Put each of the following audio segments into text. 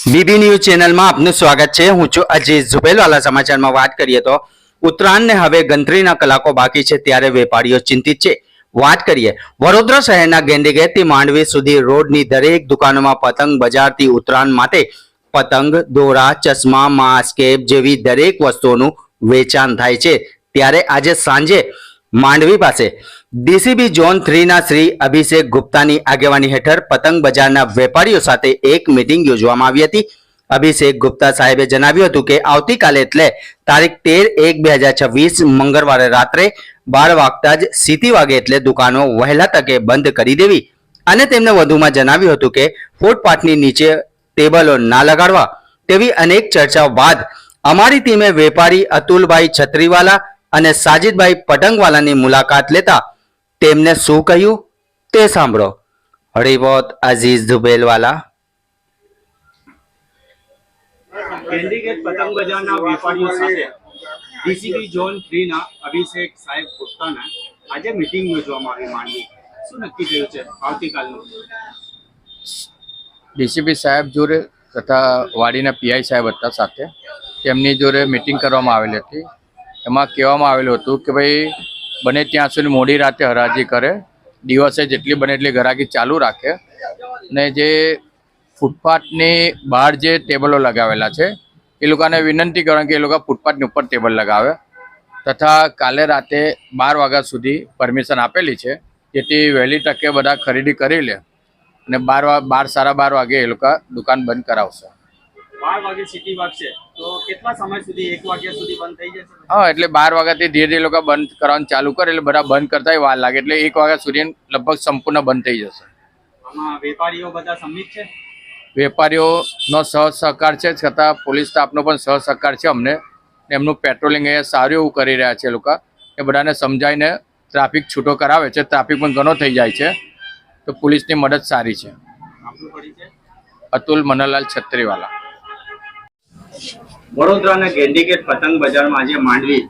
BB news ચેનલમાં આપનું સ્વાગત છે। હું છું અજીત ઝુબેલવાલા। સમાચારમાં વાત કરીએ તો ઉત્તરાયણને હવે ગણતરીના કલાકો બાકી છે ત્યારે વેપારીઓ ચિંતિત છે। વાત કરીએ વડોદરા શહેરના ગેંડીગેટથી માંડવી સુધી રોડની દરેક દુકાનોમાં પતંગ બજારથી ઉત્તરાયણ માટે પતંગ, દોરા, ચશ્મા, માસ્ક, કેપ જેવી દરેક વસ્તુઓનું વેચાણ થાય છે। ત્યારે આજે સાંજે માંડવી પાસે ડીસીબી ઝોન 3 ના શ્રી અભિષેક ગુપ્તાની આગેવાની હેઠળ પતંગ બજારના વેપારીઓ સાથે એક મીટિંગ યોજવામાં આવી હતી। અભિષેક ગુપ્તા સાહેબે જણાવ્યું હતું કે આવતીકાલે એટલે તારીખ 13/1/2026 મંગળવારે રાત્રે 12 વાગતા જ સીટી વાગે એટલે દુકાનો વહેલા તકે બંધ કરી દેવી અને તેમને વધુમાં જણાવ્યું હતું કે ફૂટપાથની નીચે ટેબલો ના લગાડવા તેવી અનેક ચર્ચાઓ બાદ અમારી ટીમે વેપારી અતુલભાઈ છત્રીવાલા અને સાજિદભાઈ પતંગવાલાની મુલાકાત લેતા તેમને શું કહ્યું તે સાંભળો। Report Aziz ઝુબેલવાલા। ગેંડીગેટ પતંગ બજારના વેપારીઓ સાથે ડીસીબી ઝોન 3 ના અભિષેક સાહેબ ગુપ્તાના આજે મીટિંગ યોજવામાં આવી માંડવી। શું નક્કી થયું છે આવતીકાલનું? ડીસીપી સાહેબ જોડે તથા વાડીના પીઆઈ સાહેબ હતા સાથે તેમની જોડે મીટિંગ કરવામાં આવેલી હતી। એમાં કહેવામાં આવેલું હતું કે ભાઈ બને ત્યાં સુધી મોડી રાતે હરાજી કરે, દિવસે જેટલી બને એટલી ઘરાકી ચાલુ રાખે ને જે ફૂટપાથની બહાર જે ટેબલો લગાવેલા છે એ લોકોને વિનંતી કરવાની કે એ લોકો ફૂટપાથની ઉપર ટેબલ લગાવે તથા કાલે રાતે 12 વાગ્યા સુધી પરમિશન આપેલી છે જેથી વહેલી તકે બધા ખરીદી કરી લે અને 12 વાગે એ લોકો દુકાન બંધ કરાવશે। 12 વાગે સિટી વાગશે તો કેટલા સમય સુધી? 1 વાગ્યા સુધી બંધ થઈ જશે? હા, એટલે 12 વાગ્યાથી ધીરે ધીરે લોકો બંધ કરવાનું ચાલુ કરે એટલે બધા બંધ કરતા વાર લાગે એટલે 1 વાગ્યા સુધી લગભગ સંપૂર્ણ બંધ થઈ જશે। આમાં વેપારીઓ બધા સંમિત છે? વેપારીઓનો સહકાર છે છતાં પોલીસ સ્ટાફનો પણ સહકાર છે અમને। એમનું પેટ્રોલિંગ એ સારું એવું કરી રહ્યા છે લોકો એ બધાને સમજાવીને ટ્રાફિક છૂટો કરાવે છે। ટ્રાફિક પણ ઘણો થઈ જાય છે તો પોલીસની મદદ સારી છે। આપનું પરિચય? અતુલ મનલાલ છત્રીવાલા। વડોદરાના ગેંડીગેટ પતંગ બજારમાં આજે માંડવી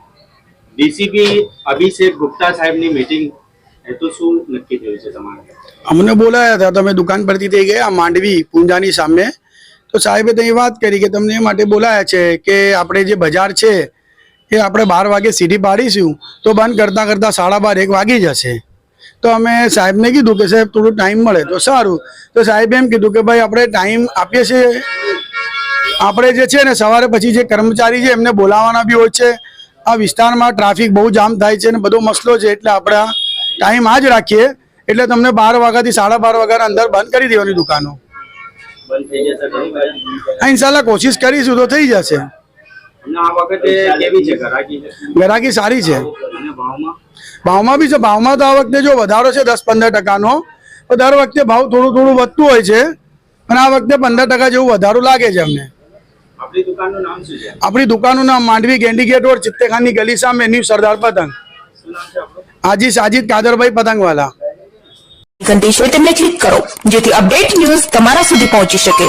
ડીસીપી અભિષેક ગુપ્તા સાહેબની મીટિંગ હેતુ શું નક્કી થયું છે તમારે? અમને બોલાયા હતા, તમે દુકાન પરથી થઈ ગયા માંડવી પૂંજાની સામે, તો સાહેબે ત્યાં વાત કરી કે તમને એ માટે બોલાયા છે કે આપણે જે બજાર છે એ આપણે 12 વાગે સીધી પાડીશું તો બંધ કરતાં કરતાં 12:30 1 વાગી જશે। તો અમે સાહેબને કીધું કે સાહેબ થોડું ટાઈમ મળે તો સારું। તો સાહેબે એમ કીધું કે ભાઈ આપણે ટાઈમ આપીએ છીએ, આપણે જે છે ને સવારે પછી જે કર્મચારી છે એમને બોલાવવાના બી હોય છે। આ વિસ્તારમાં ટ્રાફિક બહુ જામ થાય છે ને બધો મસલો છે એટલે આપણે ટાઈમ આ જ રાખીએ એટલે તમને 12 વાગ્યાથી 12:30 વાગ્યાના અંદર બંધ કરી દેવાની દુકાનો। બંધ થઈ જશે? હા, ઇન્શાલ્લાહ કોશિશ કરીશું તો થઈ જશે। આ વખતે કેવી છે ગરાકી? ગરાકી સારી છે। અને ભાવમાં? ભાવમાં બી છે, ભાવમાં તો આ વખતે જો વધારો છે 10-15% તો દર વખતે ભાવ થોડું વધતું હોય છે અને આ વખતે 15% જેવું વધારો લાગે છે અમને। આપણી દુકાનનું નામ શું છે? આપણી દુકાનનું નામ માંડવી ગેંડીગેટ રોડ ચિત્તેખાની ગલી સામે ન્યૂ સરદાર પતંગ। શું નામ છે આપણું? હાજી સાજિદ કાદરભાઈ પતંગવાલા। ઘંટી છે તેમને ક્લિક કરો જેથી અપડેટ ન્યૂઝ તમારા સુધી પહોંચી શકે।